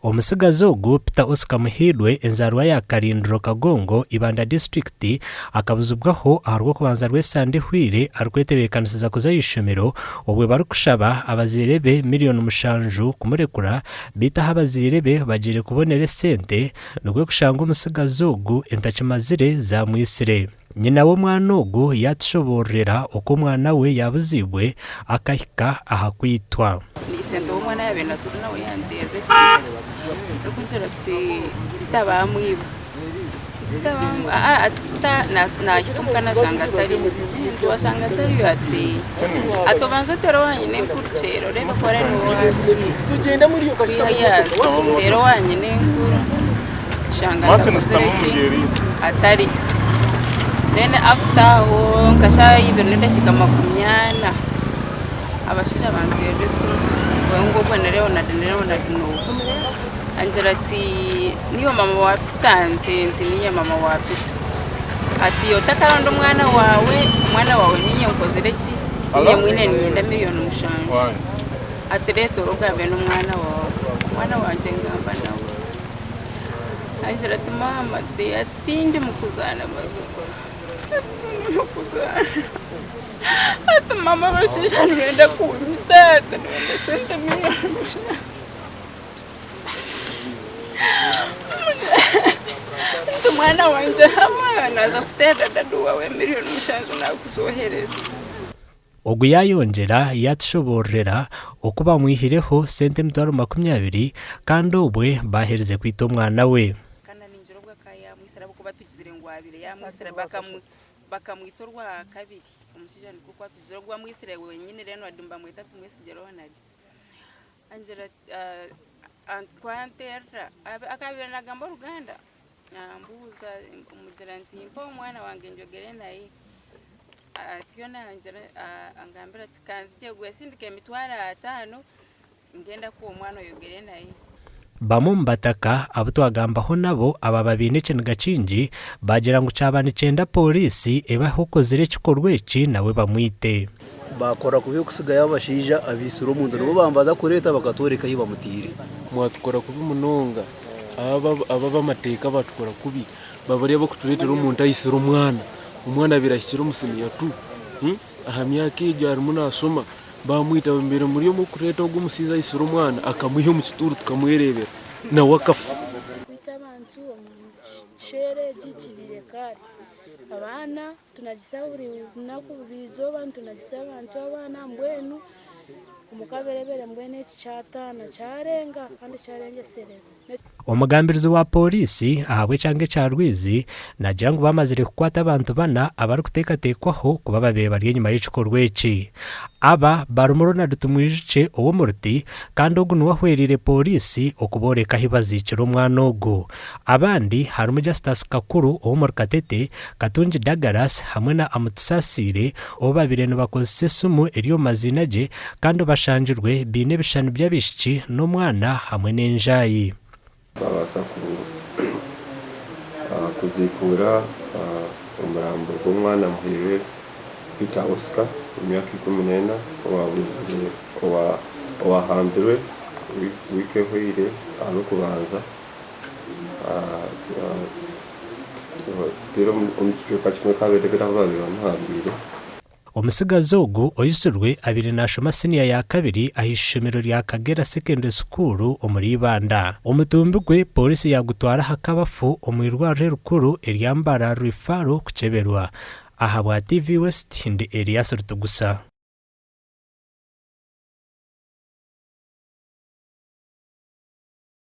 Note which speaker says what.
Speaker 1: Omutsigazi ogu Peter Oscar Muhairwe enzarwa ya Karindiro Kagongo ibanda disiturikiti akabuzibwaho aharwo kubanza rwesande hwire arwetebekanisiza kuza yishomero obwe barukushaba abazirebe miliyoni 7 kumurekura bita abazirebe bagire kubonera sente nugwe kushanga omutsigazi ogu entachimazire za mwisire. Nyina w'omwana ogu yatushoborera uko mwana we yabuzibwe akahika ahakwitwa
Speaker 2: sente w'omwana yabena tuna we yandebese rukunjira ati tabamwiba na kumkana shangatari wasanga tari ati atobanza tero wanyine kurchero rero kore no tugenda muri yo kashita tero wanyine shangatari atari then after nkasha ibintu shikama kumyana abashije abantu yesu ngo bonere na dino anjira ati niyo mama wa Tante niyo mama wa Peter ati yotakarondo mwana wawe ninye nkozere ki niye mwine nyenda miliyoni 5 ati reto rogabe no mwana wanje ngamba nawe anjira ati mama de atinde mukuzana basukora ati mama basije nenda kunyita nenda sente miliyoni 5 mwana wanje hamwe naza kutera daduwa we miliyoni 5 na kuzohereza.
Speaker 1: Ogu yayongera yatushoborera okuba mwihireho sente 20 kandi obwe bahereze kwita omwana we.
Speaker 2: Kana ninjiro bwa kaya mwisira buko batugizire ngwabire ya mwisira bakamwitorwa kabiri omusija niko kwatugizire gwa mwisira wenyine reno adumba mwita tumwesigero wanari Angela antkwantera akabira nagamba Uganda mbuza umugiranti mpo mwana wange njogere naye ationa Angela angambira tikanzije gwesindike mitwara 5 ngenda ku mwana yogere naye bamwe mbataka abutwagambaho nabo aba babine kinga kingi bagira ngo cyabane 9 Pooriisi ebahokozire kikorweki nawe bamwite
Speaker 3: bakora kubi kusiga yabashija abisuro muntu no bambaza kureta bakatoreka yiba mutire
Speaker 4: mwatukora kubi munonga aba mateka batukora kubi babari abo kuturetera umuntu ayisira umwana birashyira umusimiya tu ahamya kije ari munasoma bamwita mbere muri yo mu kureta ogumusiza ayisira umwana akamuhe mu kituru tukamuherebera na wakafu
Speaker 5: abantu shere gikibirekare abana tunagisaburi nakubizoba tunagisaba abantu abana mbwenu umukaberebere mbwene cyatana cyarenga kandi cyarengesereza.
Speaker 1: Omugambirizi wa Pooriisi ahabwe cyange cya Rwizi nagira ngo bamazire kukwata abantu bana abari kutekatekwaho kuba babere bari nyuma y'ikikorweki aba barumurona dutumwijice owo muruti kandi ogu nuwahwerire Pooriisi okuboreka hibazikira omwana ogu abandi harimo Justice Kakuru owo murkatete Katunji Dagaras hamwe na amutusasire obo babire nibakozese sumu eriyo mazinaje kandi bashangirwe bine bishanu by'abishiki n'omwana hamwe n'enjayi
Speaker 6: babasa guziikirwe umurambo w'umwana Muhairwe Peter Oscar imyaka 14 owahambirwe wike hwire ano kubanza tero omukicweka kimwe Kaberebere babiri bamuhambire.
Speaker 1: Omutsigazi ogu oyisurwe abiri nashoma senior ya kabiri ahishomero rya Akagwera secondary school omuri Ibanda. Omutumbi gwe Pooriisi yagutwara hakabafu omwirwarire rukuru eryambara rifaro kuceberwa aha bwa TV West ndi Elias Rutugusa.